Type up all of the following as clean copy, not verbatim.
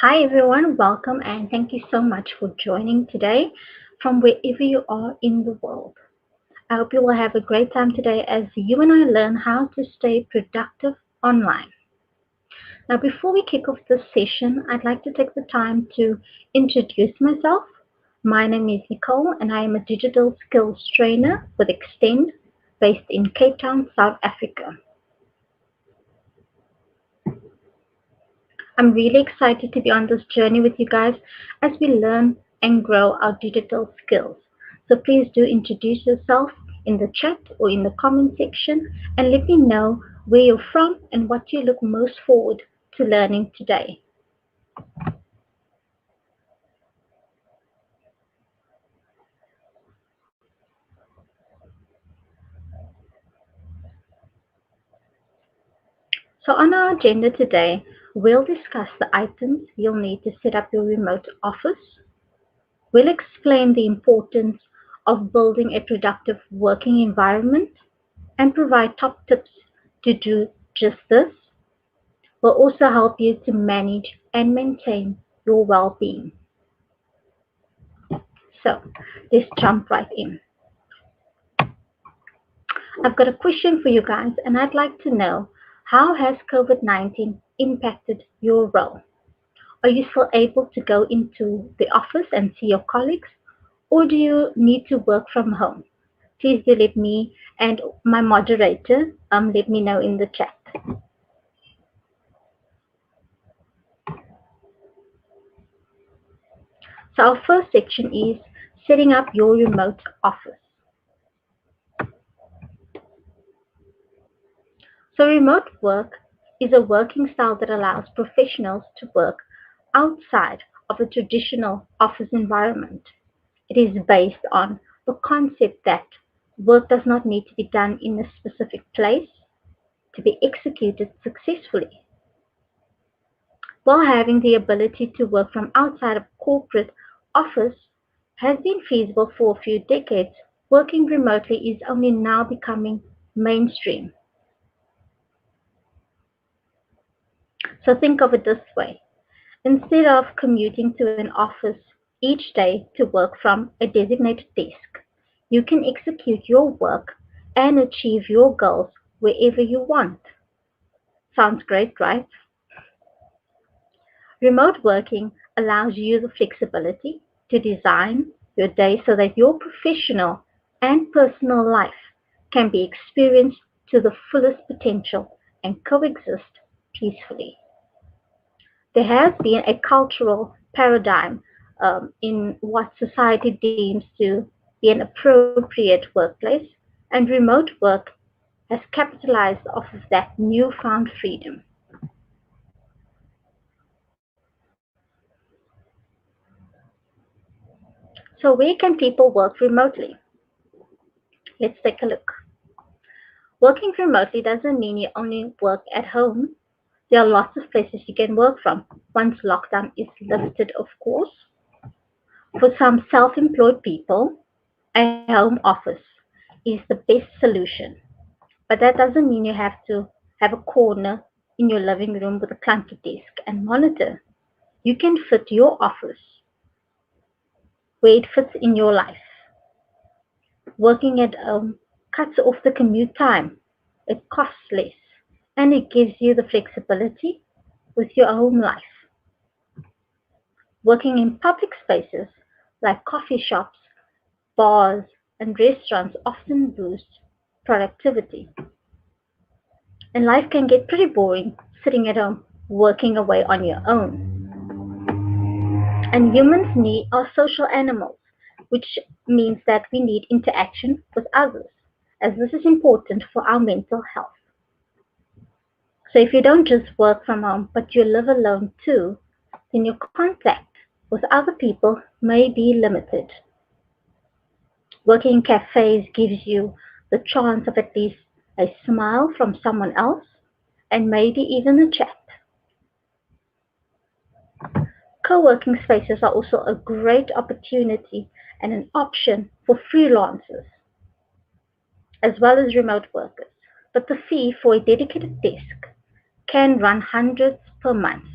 Hi everyone, welcome and thank you so much for joining today from wherever you are in the world. I hope you will have a great time today as you and I learn how to stay productive online. Now, before we kick off this session, I'd like to take the time to introduce myself. My name is Nicole and I am a digital skills trainer with Extend based in Cape Town, South Africa. I'm really excited to be on this journey with you guys as we learn and grow our digital skills. So please do introduce yourself in the chat or in the comment section and let me know where you're from and what you look most forward to learning today. So on our agenda today, we'll discuss the items you'll need to set up your remote office. We'll explain the importance of building a productive working environment and provide top tips to do just this. Will also help you to manage and maintain your well-being. So let's jump right in. I've got a question for you guys, and I'd like to know, how has COVID-19 impacted your role? Are you still able to go into the office and see your colleagues, or do you need to work from home? Please do let me and my moderator let me know in the chat. So our first section is setting up your remote office. So remote work is a working style that allows professionals to work outside of a traditional office environment. It is based on the concept that work does not need to be done in a specific place to be executed successfully. While having the ability to work from outside of corporate office has been feasible for a few decades, working remotely is only now becoming mainstream. So think of it this way. Instead of commuting to an office each day to work from a designated desk, you can execute your work and achieve your goals wherever you want. Sounds great, right? Remote working allows you the flexibility to design your day so that your professional and personal life can be experienced to the fullest potential and coexist peacefully. There has been a cultural paradigm in what society deems to be an appropriate workplace, and remote work has capitalized off of that newfound freedom. So, where can people work remotely? Let's take a look. Working remotely doesn't mean you only work at home. There are lots of places you can work from once lockdown is lifted, of course. For some self employed people, a home office is the best solution. But that doesn't mean you have to have a corner in your living room with a clunky desk and monitor. You can fit your office where it fits in your life. Working at home cuts off the commute time. It costs less and it gives you the flexibility with your home life. Working in public spaces like coffee shops, bars, and restaurants often boost productivity. And life can get pretty boring sitting at home working away on your own. And humans are social animals, which means that we need interaction with others, as this is important for our mental health. So if you don't just work from home, but you live alone too, then your contact with other people may be limited. Working in cafes gives you the chance of at least a smile from someone else and maybe even a chat. Co-working spaces are also a great opportunity and an option for freelancers as well as remote workers. But the fee for a dedicated desk can run hundreds per month.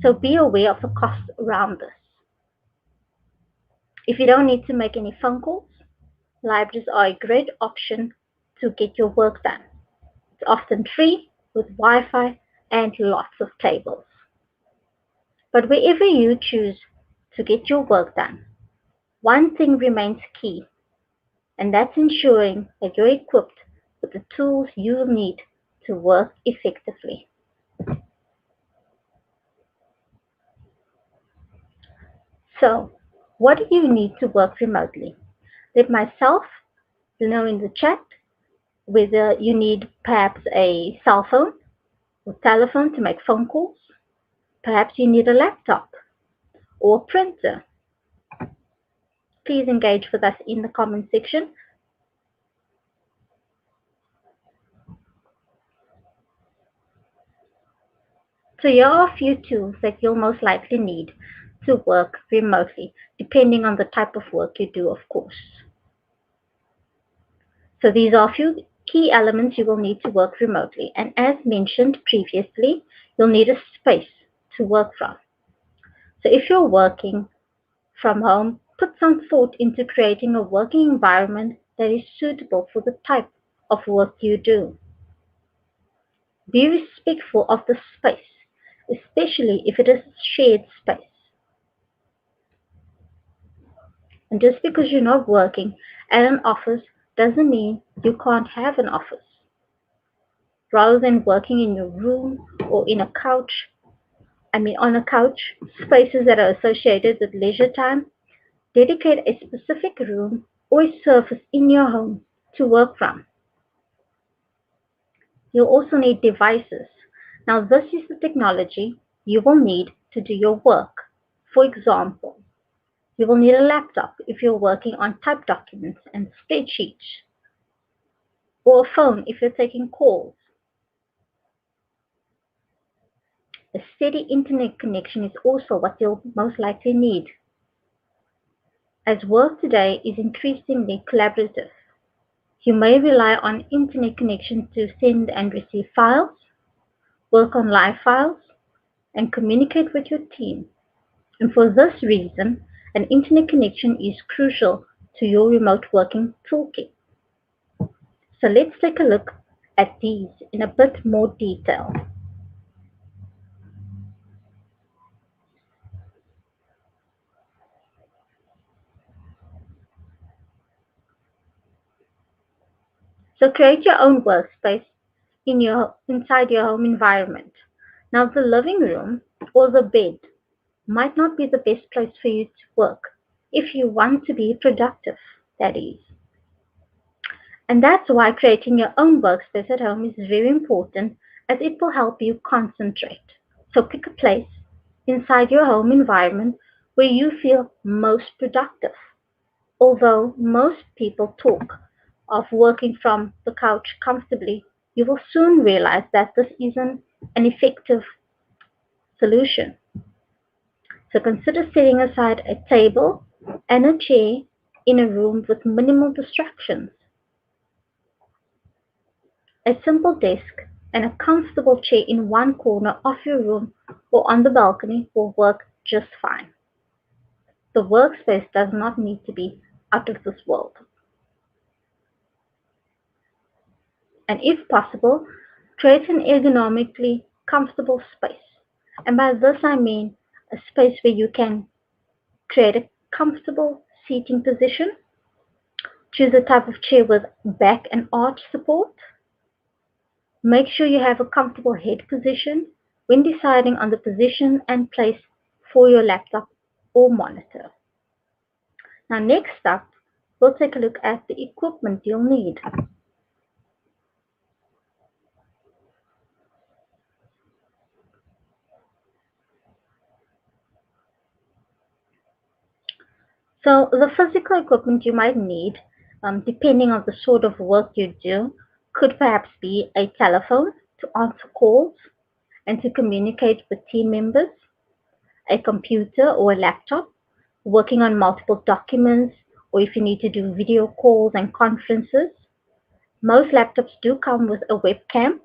So be aware of the costs around this. If you don't need to make any phone calls, libraries are a great option to get your work done. It's often free with Wi-Fi and lots of tables. But wherever you choose to get your work done, one thing remains key, and that's ensuring that you're equipped with the tools you need to work effectively. So, what do you need to work remotely? Let myself know in the chat whether you need perhaps a cell phone or telephone to make phone calls. Perhaps you need a laptop or a printer. Please engage with us in the comment section. So here are a few tools that you'll most likely need to work remotely, depending on the type of work you do, of course. So these are a few key elements you will need to work remotely. And as mentioned previously, you'll need a space to work from. So if you're working from home, put some thought into creating a working environment that is suitable for the type of work you do. Be respectful of the space, especially if it is a shared space. And just because you're not working at an office doesn't mean you can't have an office. Rather than working in your room or on a couch, spaces that are associated with leisure time, dedicate a specific room or a surface in your home to work from. You'll also need devices. Now, this is the technology you will need to do your work. For example, you will need a laptop if you're working on typed documents and spreadsheets, or a phone if you're taking calls. A steady internet connection is also what you'll most likely need, as work today is increasingly collaborative. You may rely on internet connection to send and receive files, work on live files, and communicate with your team. And for this reason, an internet connection is crucial to your remote working toolkit. So let's take a look at these in a bit more detail. So create your own workspace inside your home environment. Now the living room or the bed might not be the best place for you to work if you want to be productive, that is. And that's why creating your own workspace at home is very important, as it will help you concentrate. So pick a place inside your home environment where you feel most productive. Although most people talk of working from the couch comfortably, you will soon realize that this isn't an effective solution. So consider setting aside a table and a chair in a room with minimal distractions. A simple desk and a comfortable chair in one corner of your room or on the balcony will work just fine. The workspace does not need to be out of this world. And if possible, create an ergonomically comfortable space. And by this I mean a space where you can create a comfortable seating position. Choose a type of chair with back and arch support. Make sure you have a comfortable head position when deciding on the position and place for your laptop or monitor. Now next up, we'll take a look at the equipment you'll need. So the physical equipment you might need, depending on the sort of work you do, could perhaps be a telephone to answer calls and to communicate with team members, a computer or a laptop, working on multiple documents, or if you need to do video calls and conferences. Most laptops do come with a webcam,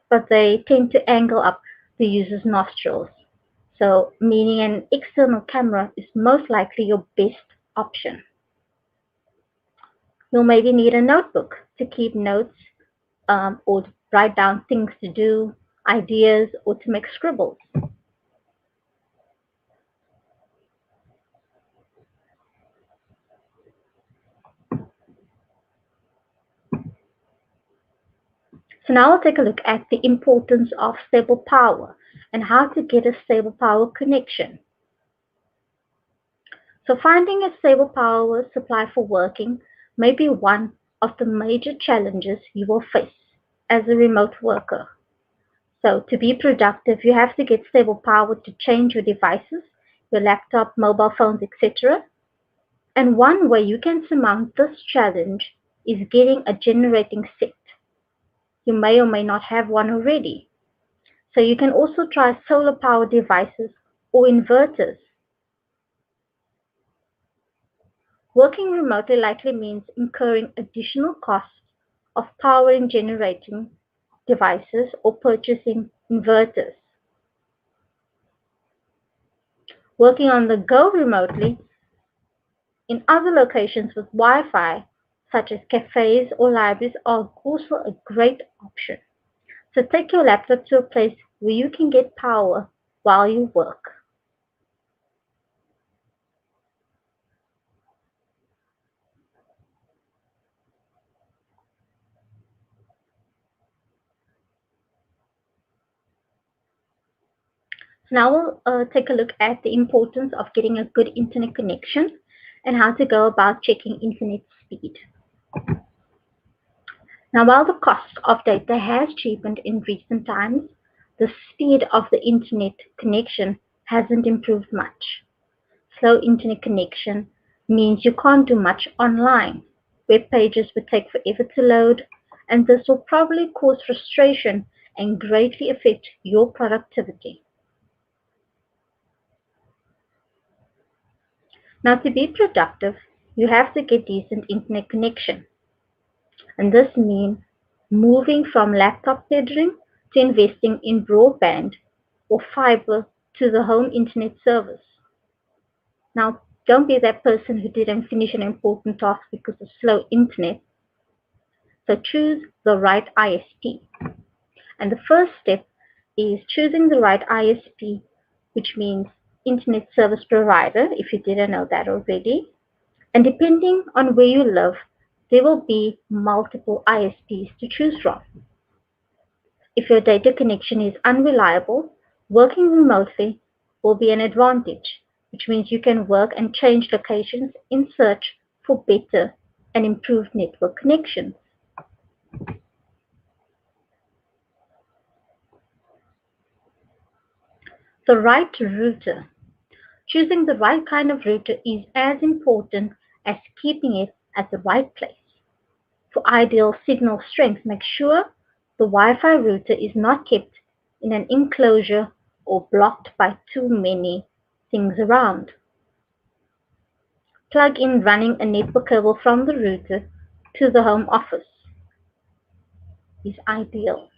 but they tend to angle up the user's nostrils. So, meaning an external camera is most likely your best option. You'll maybe need a notebook to keep notes or write down things to do, ideas, or to make scribbles. So now we'll take a look at the importance of stable power and how to get a stable power connection. So finding a stable power supply for working may be one of the major challenges you will face as a remote worker. So to be productive, you have to get stable power to change your devices, your laptop, mobile phones, etc. And one way you can surmount this challenge is getting a generating set. You may or may not have one already. So you can also try solar power devices or inverters. Working remotely likely means incurring additional costs of powering generating devices or purchasing inverters. Working on the go remotely in other locations with Wi-Fi, such as cafes or libraries, are also a great option. So take your laptop to a place where you can get power while you work. So now we'll take a look at the importance of getting a good internet connection and how to go about checking internet speed. Now, while the cost of data has cheapened in recent times, the speed of the internet connection hasn't improved much. Slow internet connection means you can't do much online. Web pages would take forever to load, and this will probably cause frustration and greatly affect your productivity. Now, to be productive, you have to get decent internet connection, and this means moving from laptop tethering to investing in broadband or fiber to the home internet service. Now, don't be that person who didn't finish an important task because of slow internet. So choose the right ISP. And the first step is choosing the right ISP, which means Internet Service Provider, if you didn't know that already. And depending on where you live, there will be multiple ISPs to choose from. If your data connection is unreliable, working remotely will be an advantage, which means you can work and change locations in search for better and improved network connections. The right router. Choosing the right kind of router is as important as keeping it at the right place. For ideal signal strength, make sure the Wi-Fi router is not kept in an enclosure or blocked by too many things around. Plug in running a network cable from the router to the home office is ideal.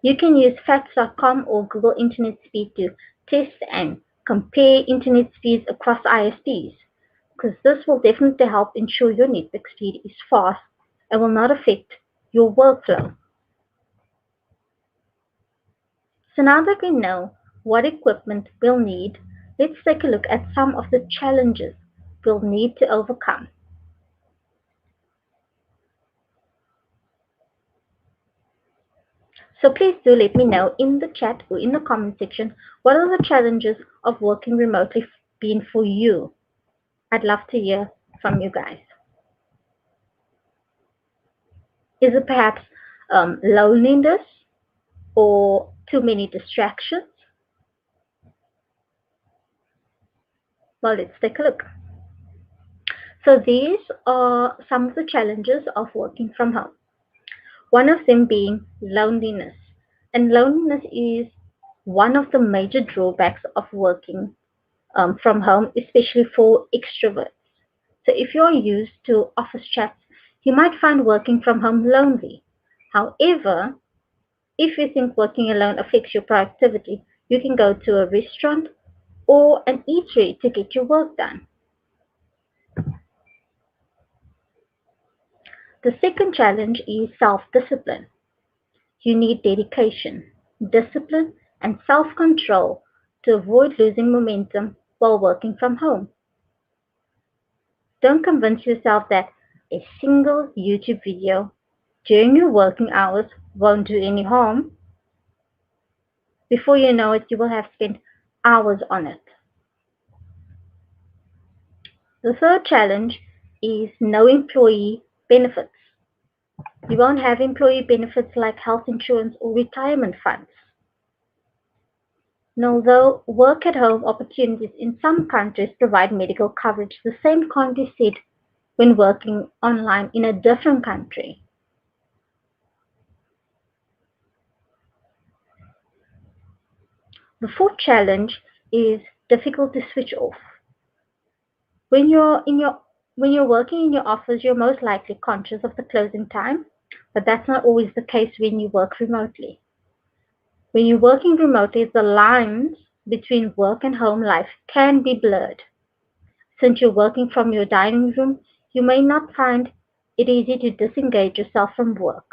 You can use facts.com or Google Internet Speed to test and compare internet speeds across ISPs, because this will definitely help ensure your network speed is fast and will not affect your workflow. So now that we know what equipment we'll need, let's take a look at some of the challenges we'll need to overcome. So please do let me know in the chat or in the comment section, what are the challenges of working remotely been for you? I'd love to hear from you guys. Is it perhaps loneliness or too many distractions? Well, let's take a look. So these are some of the challenges of working from home. One of them being loneliness. And loneliness is one of the major drawbacks of working from home, especially for extroverts. So if you're used to office chats, you might find working from home lonely. However, if you think working alone affects your productivity, You can go to a restaurant or an eatery to get your work done. The second challenge is self-discipline. You need dedication, discipline, and self-control to avoid losing momentum while working from home. Don't convince yourself that a single YouTube video during your working hours won't do any harm. Before you know it, you will have spent hours on it. The third challenge is no employee benefits. You won't have employee benefits like health insurance or retirement funds. And although work at home opportunities in some countries provide medical coverage, the same can't be said when working online in a different country. The fourth challenge is difficult to switch off. When you're in your when you're working in your office, you're most likely conscious of the closing time, but that's not always the case when you work remotely. When you're working remotely, the lines between work and home life can be blurred. Since you're working from your dining room, you may not find it easy to disengage yourself from work.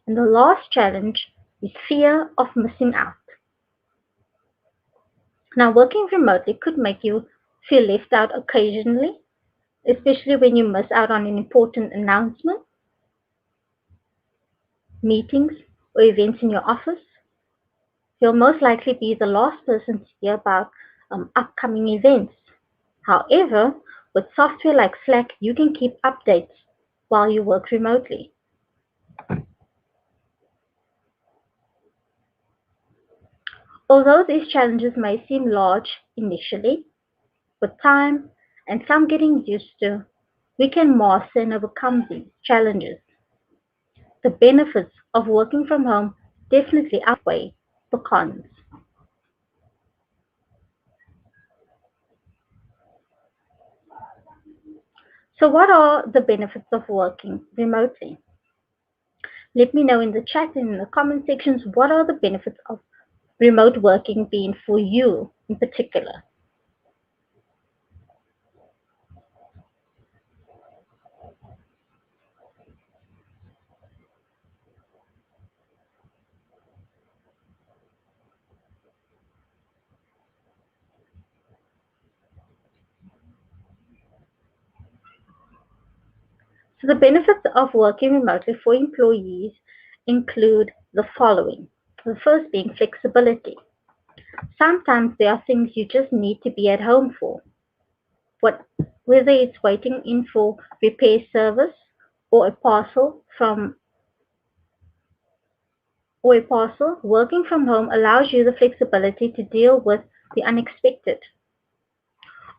And the last challenge is fear of missing out. Now, working remotely could make you feel left out occasionally, especially when you miss out on an important announcement, meetings, or events in your office. You'll most likely be the last person to hear about upcoming events. However, with software like Slack, you can keep updates while you work remotely. Although these challenges may seem large initially, with time and some getting used to, we can master and overcome these challenges. The benefits of working from home definitely outweigh the cons. So, what are the benefits of working remotely? Let me know in the chat and in the comment sections what are the benefits of remote working being for you in particular. So, the benefits of working remotely for employees include the following. The first being flexibility. Sometimes there are things you just need to be at home for. What, whether it's waiting in for repair service or a parcel from or a parcel, working from home allows you the flexibility to deal with the unexpected.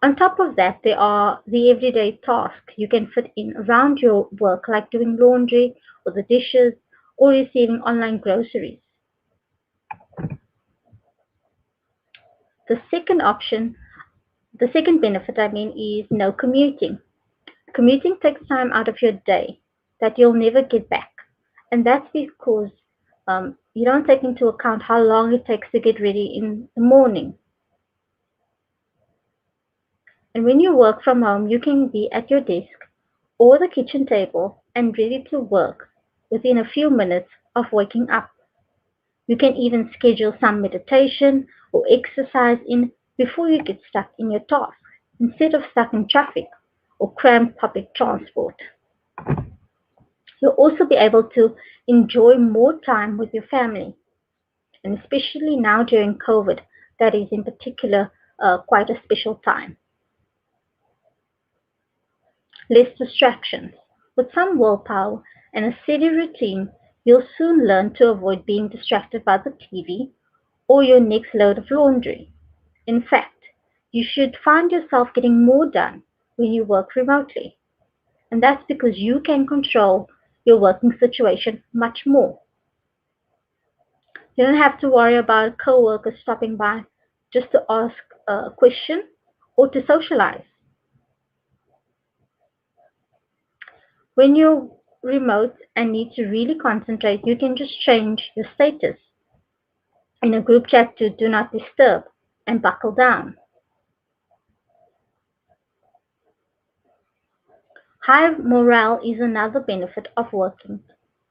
On top of that, there are the everyday tasks you can fit in around your work, like doing laundry or the dishes or receiving online groceries. The second option, the second benefit, is no commuting. Commuting takes time out of your day that you'll never get back. And that's because you don't take into account how long it takes to get ready in the morning. And when you work from home, you can be at your desk or the kitchen table and ready to work within a few minutes of waking up. You can even schedule some meditation or exercise in before you get stuck in your task instead of stuck in traffic or cramped public transport. You'll also be able to enjoy more time with your family, and especially now during COVID, that is in particular quite a special time. Less distractions. With some willpower and a steady routine, you'll soon learn to avoid being distracted by the TV or your next load of laundry. In fact, you should find yourself getting more done when you work remotely. And that's because you can control your working situation much more. You don't have to worry about coworkers stopping by just to ask a question or to socialize. When you're remote and need to really concentrate, you can just change your status in a group chat to do not disturb and buckle down. High morale is another benefit of working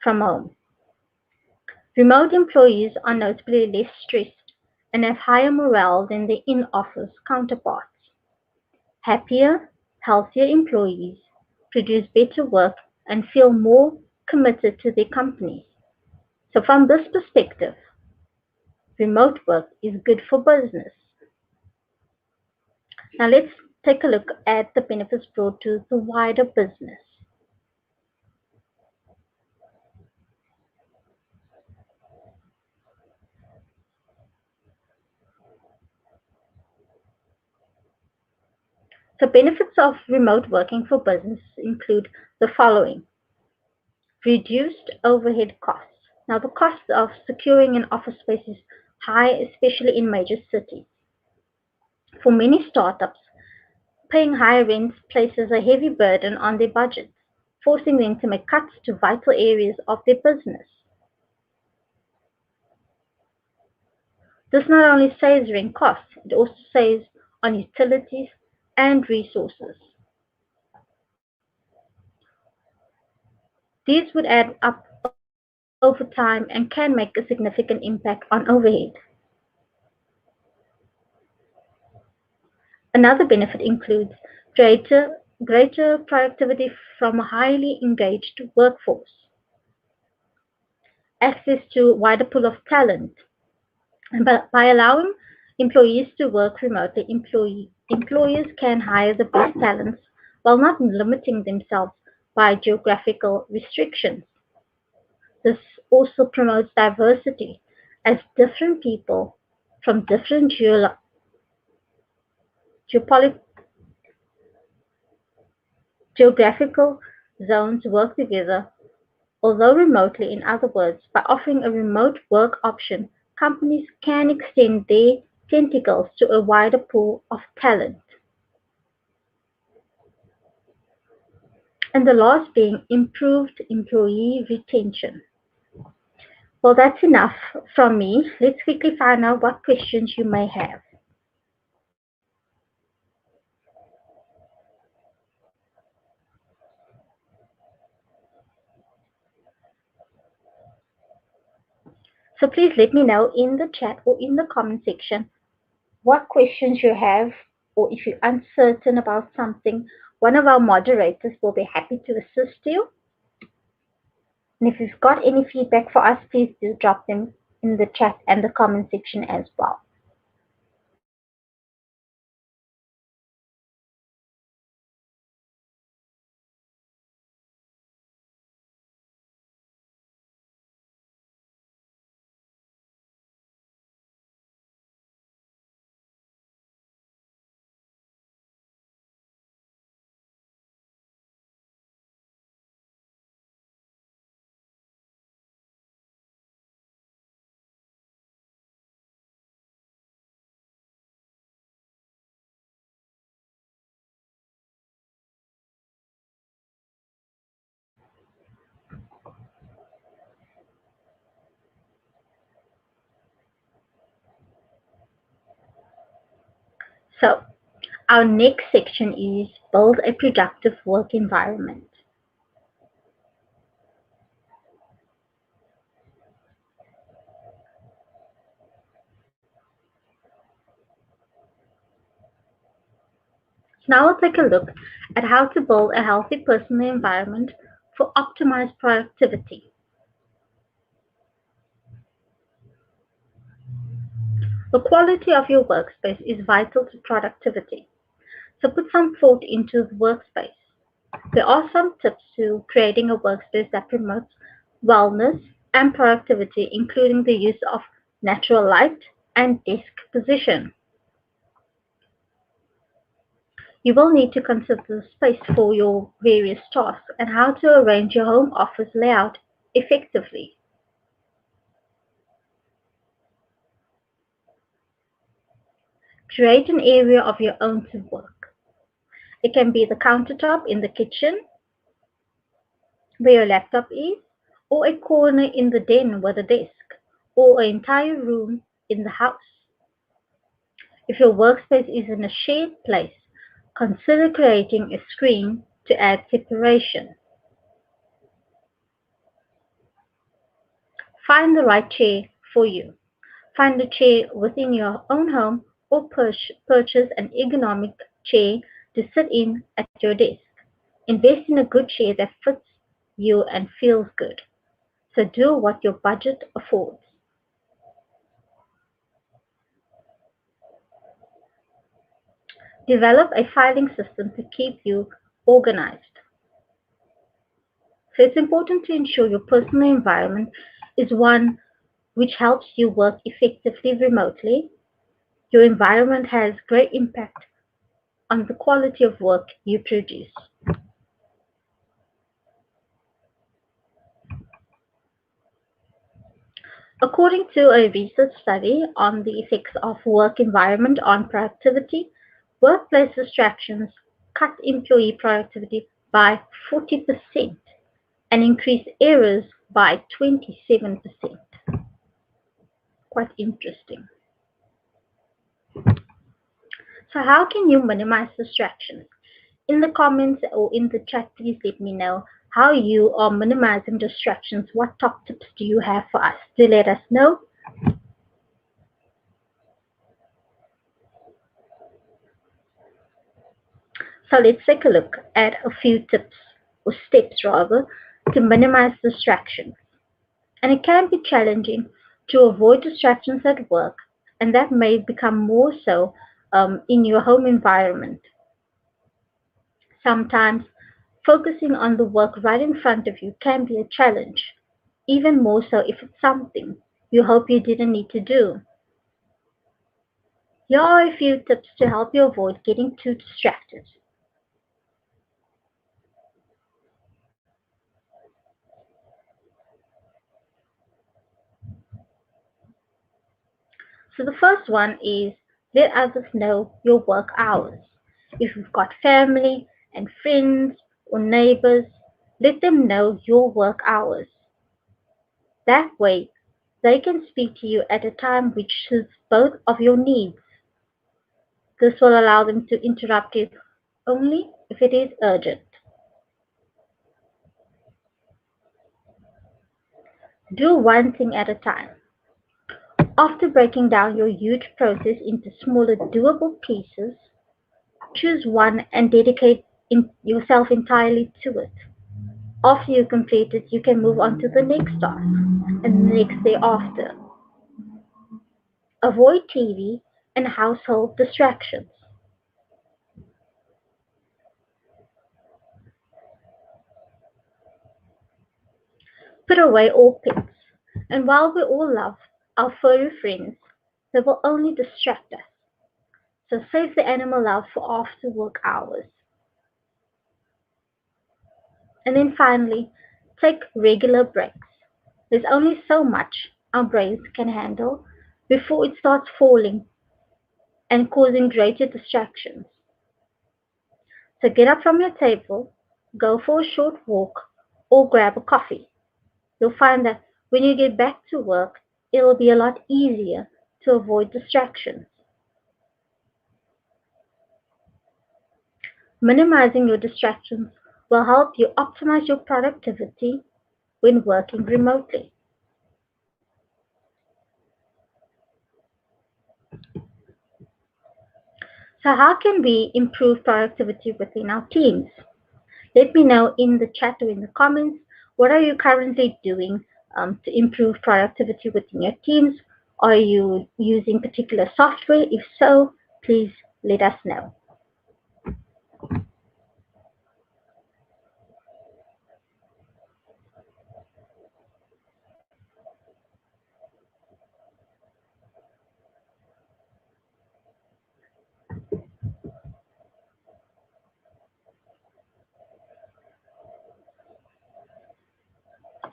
from home. Remote employees are notably less stressed and have higher morale than their in-office counterparts. Happier, healthier employees produce better work and feel more committed to their companies. So from this perspective, remote work is good for business. Now let's take a look at the benefits brought to the wider business. So benefits of remote working for business include the following. Reduced overhead costs. Now the cost of securing an office space is high, especially in major cities. For many startups, paying higher rents places a heavy burden on their budgets, forcing them to make cuts to vital areas of their business. This not only saves rent costs, it also saves on utilities and resources. These would add up over time and can make a significant impact on overhead. Another benefit includes greater productivity from a highly engaged workforce, access to a wider pool of talent, and by allowing employees to work remotely, employers can hire the best talents while not limiting themselves by geographical restrictions. This also promotes diversity, as different people from different geopoli- geographical zones work together, although remotely. In other words, by offering a remote work option, companies can extend their tentacles to a wider pool of talent. And the last being improved employee retention. Well, that's enough from me. Let's quickly find out what questions you may have. So please let me know in the chat or in the comment section what questions you have, or if you're uncertain about something. One of our moderators will be happy to assist you. And if you've got any feedback for us, please do drop them in the chat and the comment section as well. So our next section is build a productive work environment. Now we'll take a look at how to build a healthy personal environment for optimized productivity. The quality of your workspace is vital to productivity, so put some thought into the workspace. There are some tips to creating a workspace that promotes wellness and productivity, including the use of natural light and desk position. You will need to consider the space for your various tasks and how to arrange your home office layout effectively. Create an area of your own to work. It can be the countertop in the kitchen where your laptop is, or a corner in the den with a desk, or an entire room in the house. If your workspace is in a shared place, consider creating a screen to add separation. Find the right chair for you. Find a chair within your own home or purchase an ergonomic chair to sit in at your desk. Invest in a good chair that fits you and feels good. So do what your budget affords. Develop a filing system to keep you organized. So it's important to ensure your personal environment is one which helps you work effectively remotely. Your environment has great impact on the quality of work you produce. According to a research study on the effects of work environment on productivity, workplace distractions cut employee productivity by 40% and increase errors by 27%. Quite interesting. So how can you minimize distractions? In the comments or in the chat, please let me know how you are minimizing distractions. What top tips do you have for us? Do let us know. So let's take a look at a few tips or steps rather to minimize distractions. And it can be challenging to avoid distractions at work, and that may become more so in your home environment. Sometimes focusing on the work right in front of you can be a challenge, even more so if it's something you hope you didn't need to do. Here are a few tips to help you avoid getting too distracted. So the first one is let others know your work hours. If you've got family and friends or neighbors, let them know your work hours. That way, they can speak to you at a time which suits both of your needs. This will allow them to interrupt you only if it is urgent. Do one thing at a time. After breaking down your huge process into smaller doable pieces, choose one and dedicate yourself entirely to it. After you complete it, you can move on to the next task and the next day after. Avoid TV and household distractions. Put away all pets. And while we all love our furry friends, they will only distract us. So save the animal love for after work hours. And then finally, take regular breaks. There's only so much our brains can handle before it starts falling and causing greater distractions. So get up from your table, go for a short walk, or grab a coffee. You'll find that when you get back to work, it'll be a lot easier to avoid distractions. Minimizing your distractions will help you optimize your productivity when working remotely. So how can we improve productivity within our teams? Let me know in the chat or in the comments, what are you currently doing to improve productivity within your teams? Are you using particular software? If so, please let us know.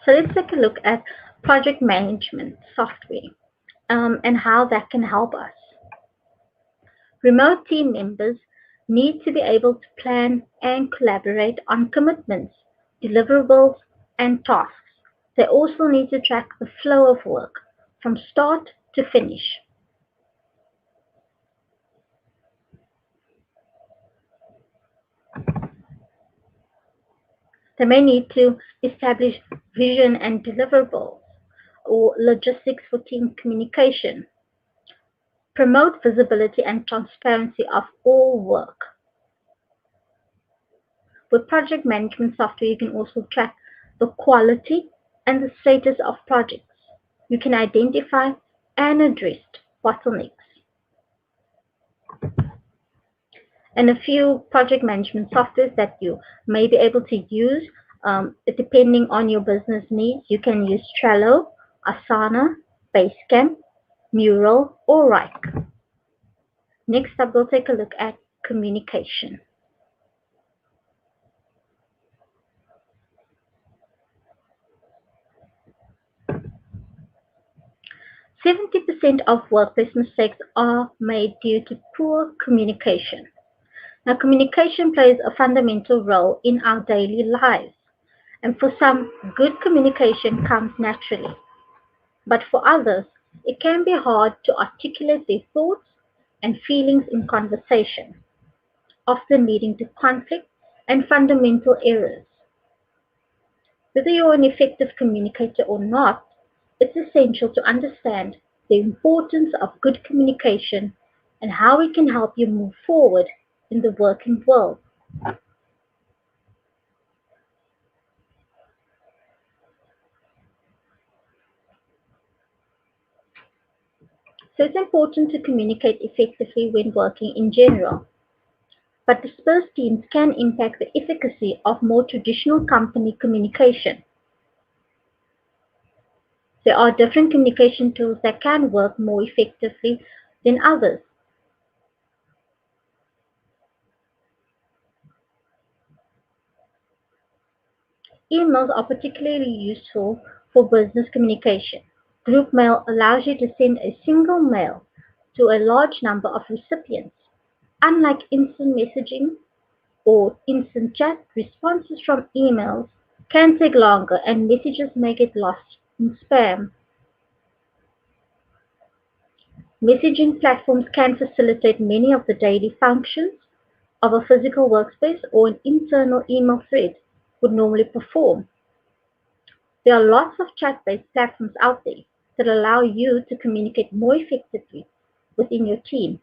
So let's take a look at project management software and how that can help us. Remote team members need to be able to plan and collaborate on commitments, deliverables, and tasks. They also need to track the flow of work from start to finish. They may need to establish vision and deliverables or logistics for team communication, promote visibility and transparency of all work. With project management software, you can also track the quality and the status of projects. You can identify and address bottlenecks. And a few project management softwares that you may be able to use depending on your business needs. You can use Trello, Asana, Basecamp, Mural, or Right. Next up, we'll take a look at communication. "70% of workplace mistakes are made due to poor communication." Now, communication plays a fundamental role in our daily lives, and for some, good communication comes naturally. But for others, it can be hard to articulate their thoughts and feelings in conversation, often leading to conflict and fundamental errors. Whether you're an effective communicator or not, it's essential to understand the importance of good communication and how it can help you move forward in the working world. So it's important to communicate effectively when working in general. But dispersed teams can impact the efficacy of more traditional company communication. There are different communication tools that can work more effectively than others. Emails are particularly useful for business communication. Group mail allows you to send a single mail to a large number of recipients. Unlike instant messaging or instant chat, responses from emails can take longer and messages may get lost in spam. Messaging platforms can facilitate many of the daily functions of a physical workspace or an internal email thread would normally perform. There are lots of chat-based platforms out there that allow you to communicate more effectively within your team.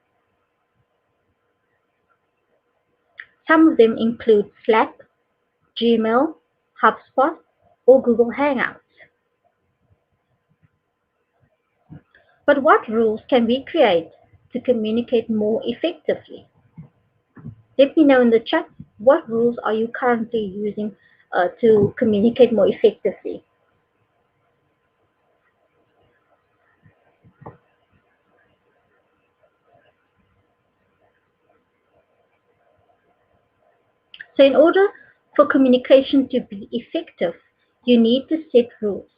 Some of them include Slack, Gmail, HubSpot, or Google Hangouts. But what rules can we create to communicate more effectively? Let me know in the chat, what rules are you currently using to communicate more effectively? So in order for communication to be effective, you need to set rules.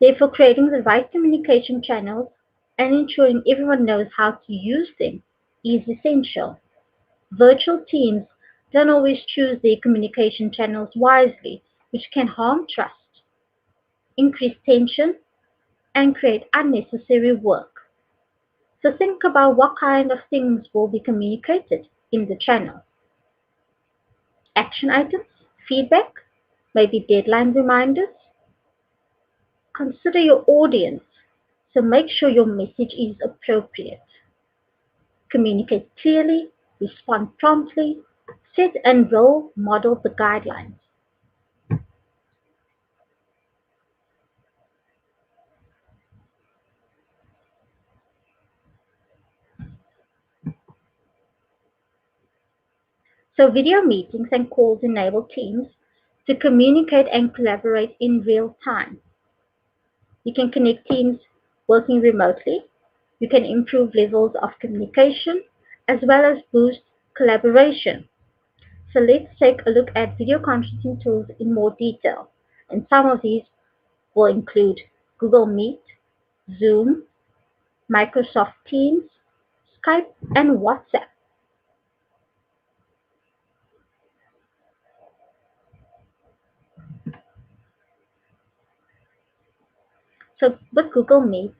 Therefore, creating the right communication channels and ensuring everyone knows how to use them is essential. Virtual teams don't always choose their communication channels wisely, which can harm trust, increase tension, and create unnecessary work. So think about what kind of things will be communicated in the channel. Action items, feedback, maybe deadline reminders. Consider your audience, so make sure your message is appropriate. Communicate clearly, respond promptly, set and role model the guidelines. So video meetings and calls enable teams to communicate and collaborate in real time. You can connect teams working remotely. You can improve levels of communication as well as boost collaboration. So let's take a look at video conferencing tools in more detail. And some of these will include Google Meet, Zoom, Microsoft Teams, Skype, and WhatsApp. So with Google Meet,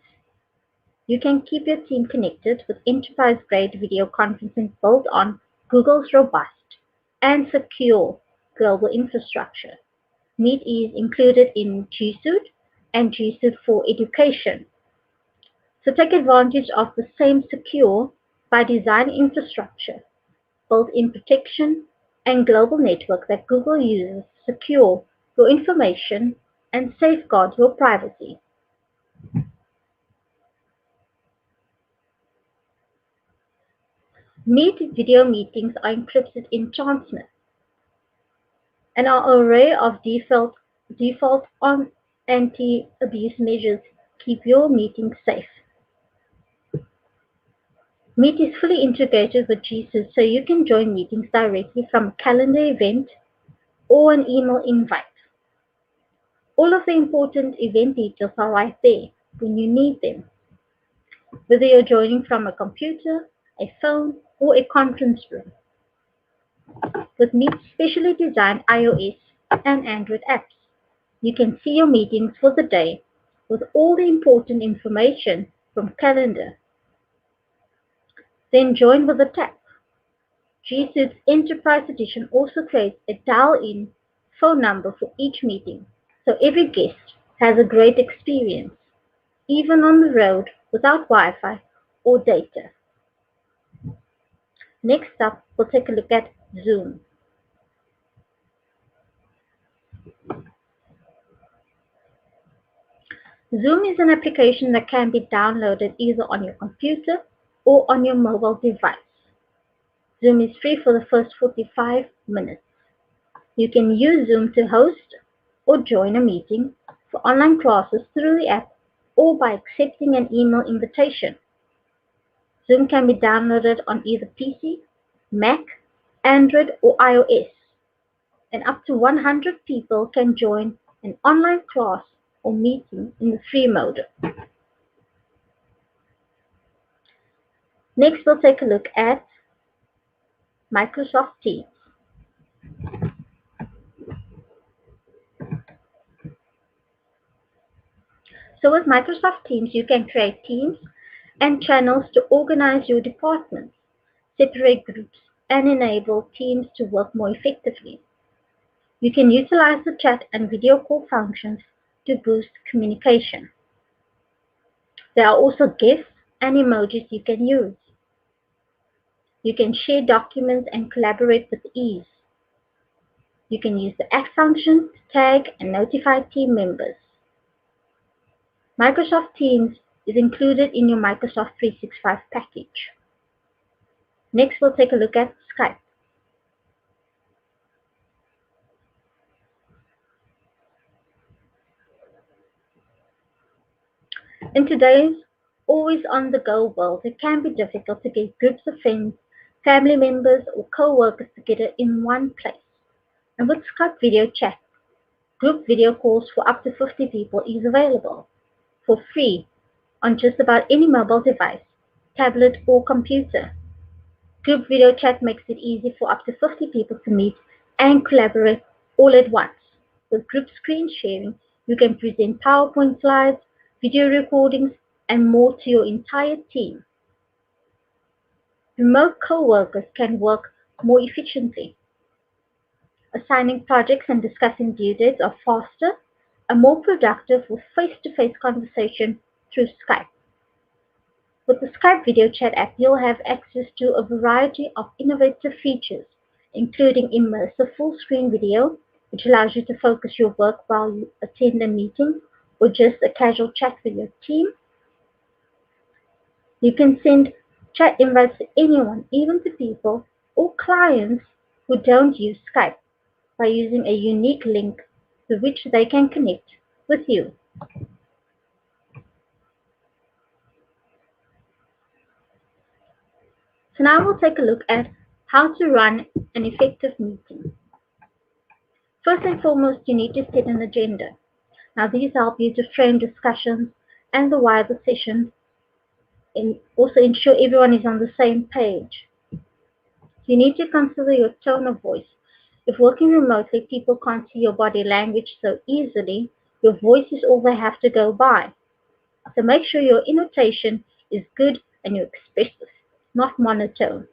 you can keep your team connected with enterprise-grade video conferencing built on Google's robust and secure global infrastructure. Meet is included in G Suite and G Suite for Education. So take advantage of the same secure by design infrastructure, built-in protection, and global network that Google uses to secure your information and safeguard your privacy. Meet video meetings are encrypted in Transnet and our array of default on anti-abuse measures keep your meetings safe. Meet is fully integrated with G Suite so you can join meetings directly from a calendar event or an email invite. All of the important event details are right there when you need them, whether you're joining from a computer, a phone, or a conference room. With Meet's specially designed iOS and Android apps, you can see your meetings for the day with all the important information from calendar. Then join with a tap. G Suite's Enterprise Edition also creates a dial-in phone number for each meeting, so every guest has a great experience, even on the road without Wi-Fi or data. Next up, we'll take a look at Zoom. Zoom is an application that can be downloaded either on your computer or on your mobile device. Zoom is free for the first 45 minutes. You can use Zoom to host or join a meeting for online classes through the app or by accepting an email invitation. Zoom can be downloaded on either PC, Mac, Android, or iOS, and up to 100 people can join an online class or meeting in the free mode. Next, we'll take a look at Microsoft Teams. So with Microsoft Teams, you can create teams and channels to organize your departments, separate groups, and enable teams to work more effectively. You can utilize the chat and video call functions to boost communication. There are also GIFs and emojis you can use. You can share documents and collaborate with ease. You can use the add function to tag and notify team members. Microsoft Teams is included in your Microsoft 365 package. Next, we'll take a look at Skype. In today's always on-the-go world, it can be difficult to get groups of friends, family members, or co-workers together in one place. And with Skype video chat, group video calls for up to 50 people is available for free on just about any mobile device, tablet, or computer. Group video chat makes it easy for up to 50 people to meet and collaborate all at once. With group screen sharing, you can present PowerPoint slides, video recordings, and more to your entire team. Remote co-workers can work more efficiently. Assigning projects and discussing due dates are faster and more productive with face-to-face conversation through Skype. With the Skype video chat app, you'll have access to a variety of innovative features, including immersive full-screen video, which allows you to focus your work while you attend a meeting or just a casual chat with your team. You can send chat invites to anyone, even to people or clients who don't use Skype, by using a unique link to which they can connect with you. So now we'll take a look at how to run an effective meeting. First and foremost, you need to set an agenda. Now these help you to frame discussions and the wider session and also ensure everyone is on the same page. You need to consider your tone of voice. If working remotely, people can't see your body language so easily, your voice is all they have to go by. So make sure your intonation is good and you're expressive, not monotone.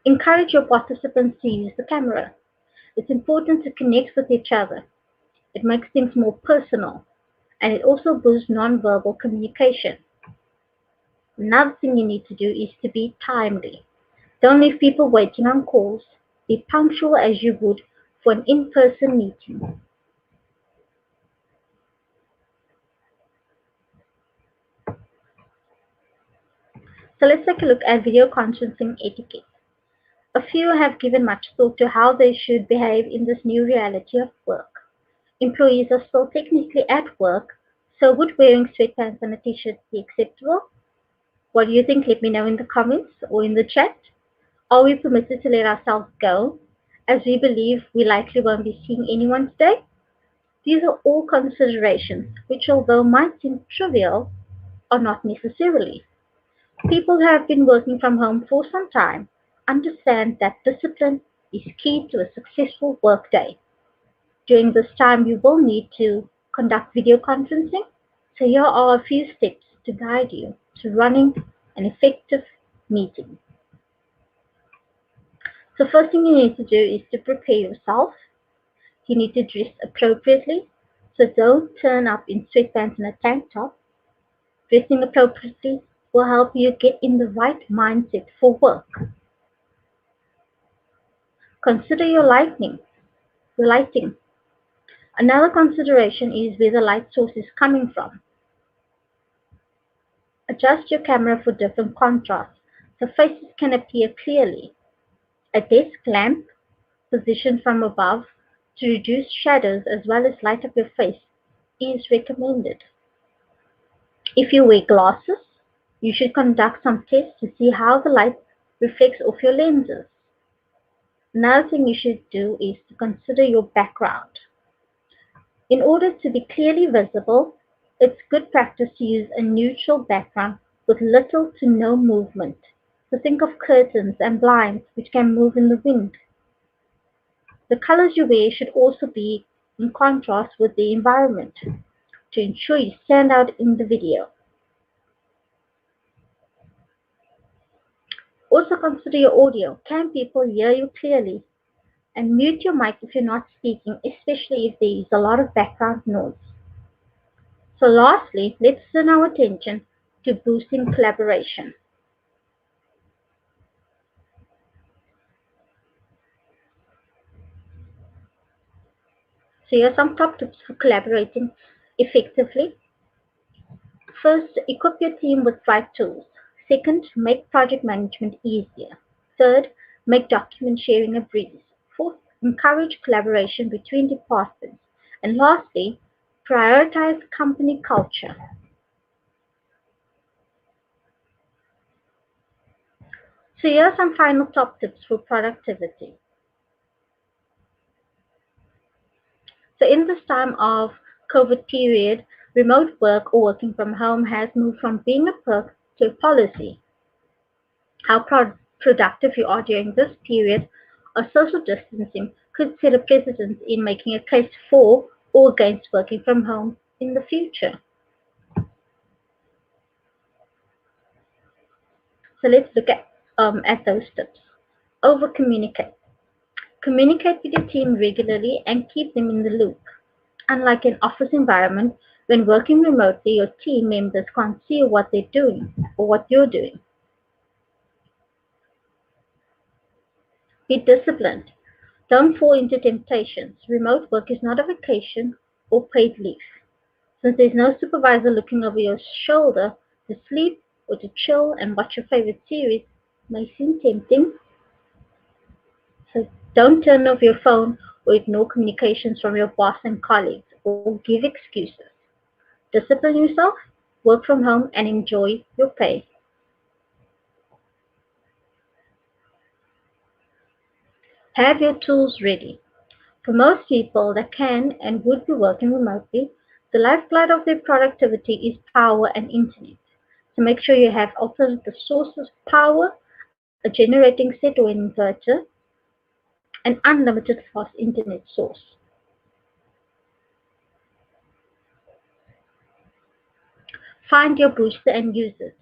Encourage your participants to use the camera. It's important to connect with each other. It makes things more personal, and it also boosts nonverbal communication. Another thing you need to do is to be timely. Don't leave people waiting on calls. Be punctual as you would for an in-person meeting. So let's take a look at video conferencing etiquette. A few have given much thought to how they should behave in this new reality of work. Employees are still technically at work, so would wearing sweatpants and a t-shirt be acceptable? What do you think? Let me know in the comments or in the chat. Are we permitted to let ourselves go, as we believe we likely won't be seeing anyone today? These are all considerations which, although might seem trivial, are not necessarily. People who have been working from home for some time understand that discipline is key to a successful workday. During this time, you will need to conduct video conferencing, so here are a few steps to guide you to running an effective meeting. So first thing you need to do is to prepare yourself. You need to dress appropriately, so don't turn up in sweatpants and a tank top. Dressing appropriately will help you get in the right mindset for work. Consider your lighting. Another consideration is where the light source is coming from. Adjust your camera for different contrasts so faces can appear clearly. A desk lamp positioned from above to reduce shadows as well as light up your face is recommended. If you wear glasses, you should conduct some tests to see how the light reflects off your lenses. Another thing you should do is to consider your background. In order to be clearly visible, it's good practice to use a neutral background with little to no movement. So think of curtains and blinds which can move in the wind. The colors you wear should also be in contrast with the environment to ensure you stand out in the video. Also consider your audio. Can people hear you clearly? And mute your mic if you're not speaking, especially if there is a lot of background noise. So lastly, let's turn our attention to boosting collaboration. So here are some top tips for collaborating effectively. First, equip your team with right tools. Second, make project management easier. Third, make document sharing a breeze. Fourth, encourage collaboration between departments. And lastly, prioritize company culture. So here are some final top tips for productivity. So in this time of COVID period, remote work or working from home has moved from being a perk to a policy. How productive you are during this period of social distancing could set a precedent in making a case for or against working from home in the future. So let's look at those tips. Over communicate. Communicate with your team regularly and keep them in the loop. Unlike an office environment, when working remotely, your team members can't see what they're doing or what you're doing. Be disciplined. Don't fall into temptations. Remote work is not a vacation or paid leave. Since there's no supervisor looking over your shoulder, to sleep or to chill and watch your favorite series may seem tempting. So don't turn off your phone or ignore communications from your boss and colleagues or give excuses. Discipline yourself, work from home, and enjoy your pay. Have your tools ready. For most people that can and would be working remotely, the lifeblood of their productivity is power and internet. So make sure you have alternative sources of power, a generating set or an inverter, an unlimited fast internet source. Find your booster and use it.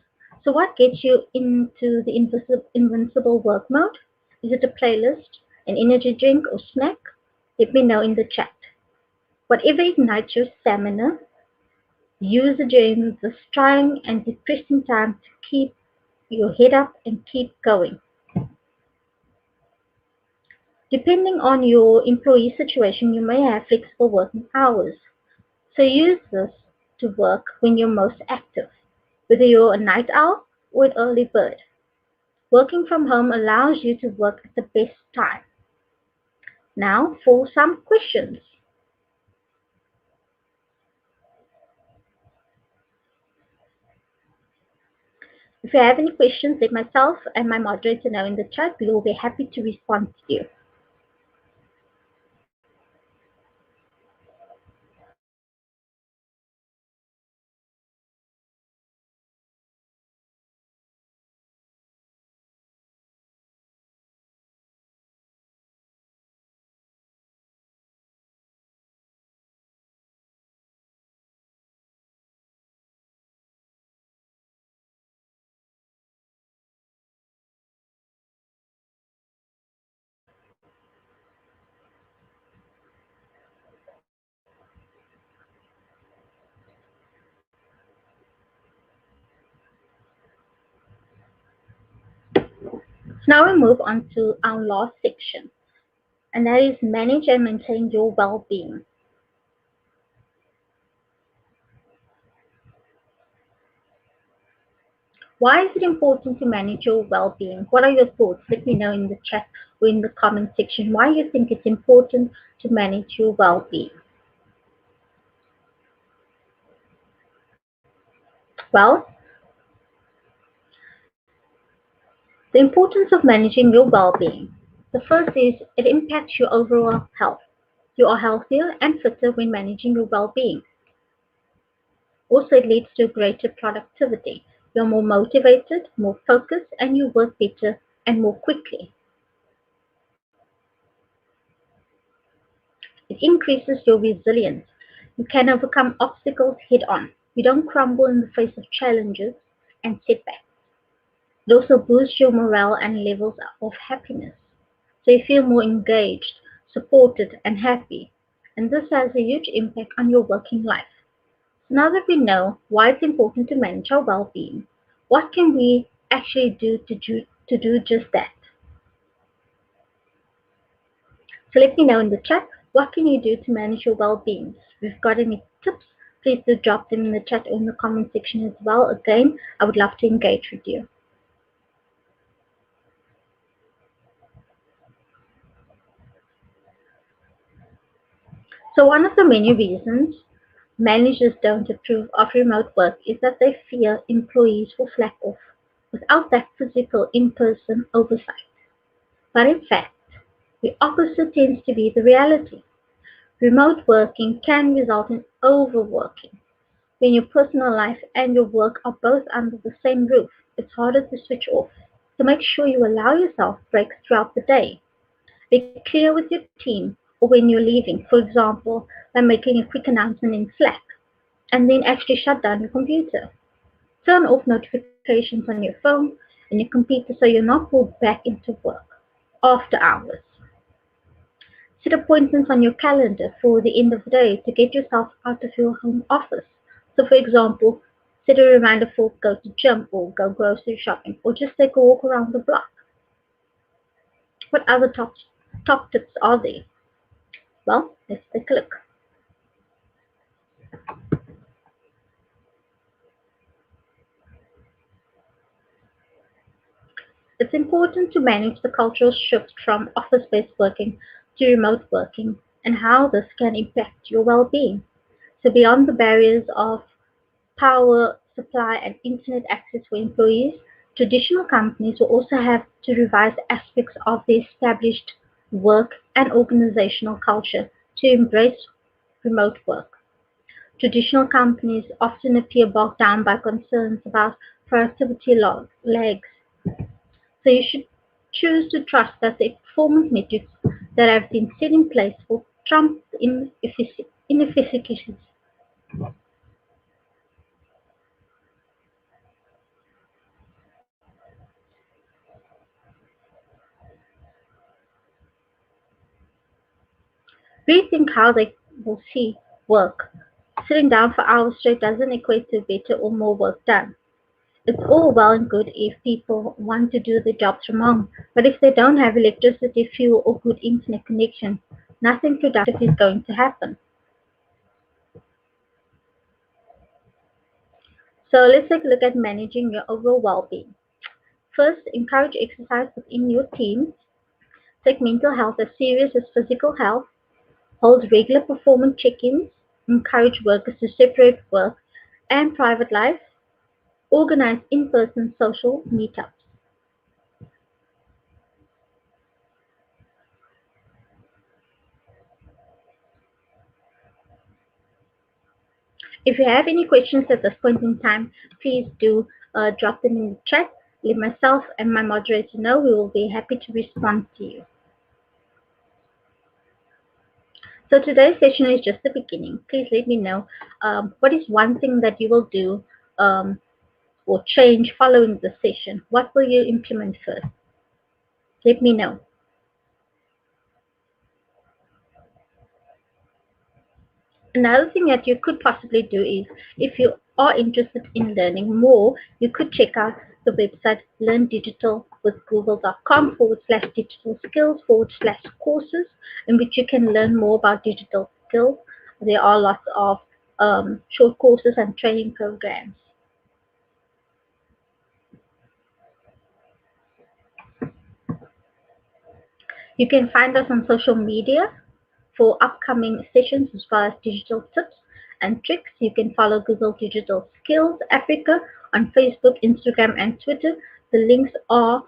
So what gets you into the invincible work mode? Is it a playlist, an energy drink, or snack? Let me know in the chat. Whatever ignites your stamina, use it during this trying and depressing time to keep your head up and keep going. Depending on your employee situation, you may have flexible working hours. So use this to work when you're most active, whether you're a night owl or an early bird. Working from home allows you to work at the best time. Now for some questions. If you have any questions, let myself and my moderator know in the chat. We will be happy to respond to you. So now we move on to our last section, and that is manage and maintain your well-being. Why is it important to manage your well-being? What are your thoughts? Let me know in the chat or in the comment section why you think it's important to manage your well-being. Well, the importance of managing your well-being. The first is it impacts your overall health. You are healthier and fitter when managing your well-being. Also, it leads to greater productivity. You're more motivated, more focused, and you work better and more quickly. It increases your resilience. You can overcome obstacles head on. You don't crumble in the face of challenges and setbacks. It also boosts your morale and levels of happiness. So you feel more engaged, supported, and happy. And this has a huge impact on your working life. So now that we know why it's important to manage our well-being, what can we actually do just that? So let me know in the chat, what can you do to manage your well-being? If you've got any tips, please do drop them in the chat or in the comment section as well. Again, I would love to engage with you. So one of the many reasons managers don't approve of remote work is that they fear employees will slack off without that physical in-person oversight. But in fact, the opposite tends to be the reality. Remote working can result in overworking. When your personal life and your work are both under the same roof, it's harder to switch off. So make sure you allow yourself breaks throughout the day. Be clear with your team or when you're leaving, for example, by making a quick announcement in Slack, and then actually shut down your computer. Turn off notifications on your phone and your computer so you're not pulled back into work after hours. Set appointments on your calendar for the end of the day to get yourself out of your home office. So, for example, set a reminder for go to gym or go grocery shopping or just take a walk around the block. What other top tips are there? Well, let's take a look. It's important to manage the cultural shift from office-based working to remote working and how this can impact your well-being. So beyond the barriers of power supply and internet access for employees, traditional companies will also have to revise aspects of their established work and organizational culture to embrace remote work. Traditional companies often appear bogged down by concerns about productivity lags, so you should choose to trust that the performance metrics that have been set in place will trump inefficiencies. Rethink how they will see work. Sitting down for hours straight doesn't equate to better or more work done. It's all well and good if people want to do the jobs from home, but if they don't have electricity, fuel, or good internet connection, nothing productive is going to happen. So let's take a look at managing your overall well-being. First, encourage exercise within your team. Take mental health as serious as physical health. Hold regular performance check-ins. Encourage workers to separate work and private life. Organize in-person social meetups. If you have any questions at this point in time, please do drop them in the chat. Let myself and my moderator know. We will be happy to respond to you. So today's session is just the beginning. Please let me know what is one thing that you will do or change following the session. What will you implement first? Let me know. Another thing that you could possibly do is, if you are interested in learning more, you could check out the website learndigitalwithgoogle.com/digital skills/courses, in which you can learn more about digital skills. There are lots of short courses and training programs. You can find us on social media for upcoming sessions as well as digital tips and tricks. You can follow Google Digital Skills Africa on Facebook, Instagram, and Twitter. The links are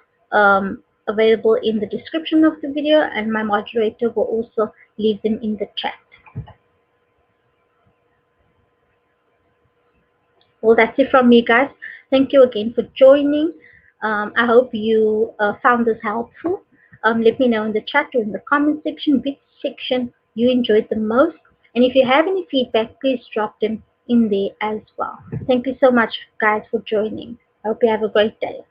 available in the description of the video, and my moderator will also leave them in the chat. Well, that's it from me, guys. Thank you again for joining. I hope you found this helpful. Let me know in the chat or in the comment section which section you enjoyed the most. And if you have any feedback, please drop them in there as well. Thank you so much, guys, for joining. I hope you have a great day.